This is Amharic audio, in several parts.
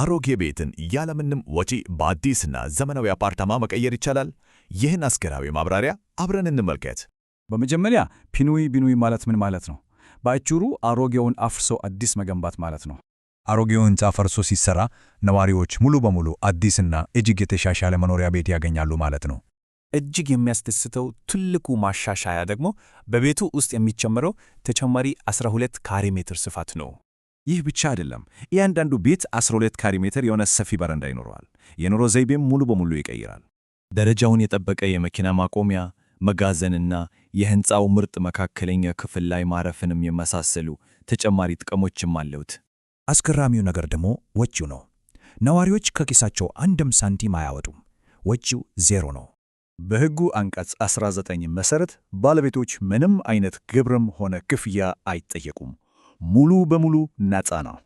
አሮጌ ቤትን ያለምንም ወጪ በአዲስና ዘመናዊ አፓርታማ መቀየር ይቻላል? ይህን አስገራሚ ማብራሪያ አብረን እንመልከት። በመጀመሪያ ፒኑይ ቢኑይ ማለት ምን ማለት ነው? በአጭሩ አሮጌውን አፍርሶ አዲስ መገንባት ማለት ነው። አሮጌው ሕንፃ ፈርሶ ሲሰራ ነዋሪዎች ሙሉ በሙሉ አዲስና እጅግ የተሻሻለ መኖሪያ ቤት ያገኛሉ ማለት ነው። እጅግ የሚያስደስተው ትልቁ ማሻሻያ ደግሞ በቤቱ ውስጥ የሚጨመረው ተጨማሪ 12 ካሬ ሜትር ስፋት ነው። ይህ ብቻ አይደለም። እያንዳንዱ ቤት 12 ካሬ ሜትር የሆነ ሰፊ በረንዳ ይኖረዋል። የኑሮ ዘይቤም ሙሉ በሙሉ ይቀይራል። ደረጃውን የጠበቀ የመኪና ማቆሚያ፣ መጋዘንና የሕንፃው ምርጥ መካከለኛ ክፍል ላይ ማረፍንም የመሳሰሉ ተጨማሪ ጥቅሞችም አሉት። አስገራሚው ነገር ደግሞ ወጪው ነው። ነዋሪዎች ከኪሳቸው አንድም ሳንቲም አያወጡም። ወጪው ዜሮ ነው። በሕጉ አንቀጽ 19 መሠረት ባለቤቶች ምንም አይነት ግብርም ሆነ ክፍያ አይጠየቁም። ሙሉ በሙሉ ነፃ ነው።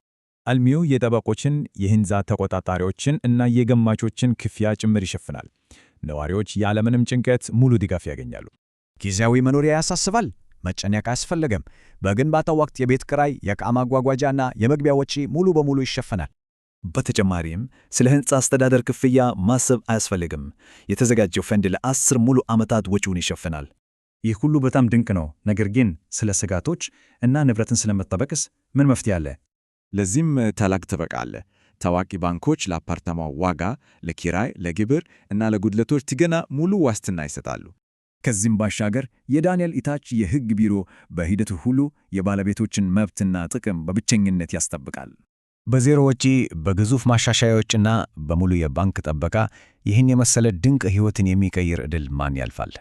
አልሚው የጠበቆችን፣ የሕንፃ ተቆጣጣሪዎችን እና የገማቾችን ክፍያ ጭምር ይሸፍናል። ነዋሪዎች ያለምንም ጭንቀት ሙሉ ድጋፍ ያገኛሉ። ጊዜያዊ መኖሪያ ያሳስባል? መጨነቅ አያስፈልግም። በግንባታው ወቅት የቤት ኪራይ፣ የዕቃ ማጓጓዣና የመግቢያ ወጪ ሙሉ በሙሉ ይሸፈናል። በተጨማሪም ስለ ሕንፃ አስተዳደር ክፍያ ማሰብ አያስፈልግም። የተዘጋጀው ፈንድ ለ10 ሙሉ ዓመታት ወጪውን ይሸፍናል። ይህ ሁሉ በጣም ድንቅ ነው። ነገር ግን ስለ ስጋቶች እና ንብረትን ስለመጠበቅስ ምን መፍትሄ አለ? ለዚህም ታላቅ ጥበቃ አለ። ታዋቂ ባንኮች ለአፓርታማው ዋጋ፣ ለኪራይ፣ ለግብር እና ለጉድለቶች ጥገና ሙሉ ዋስትና ይሰጣሉ። ከዚህም ባሻገር የዳንኤል ኢታች የሕግ ቢሮ በሂደቱ ሁሉ የባለቤቶችን መብትና ጥቅም በብቸኝነት ያስጠብቃል። በዜሮ ወጪ፣ በግዙፍ ማሻሻያዎችና በሙሉ የባንክ ጥበቃ ይህን የመሰለ ድንቅ ሕይወትን የሚቀይር ዕድል ማን ያልፋል?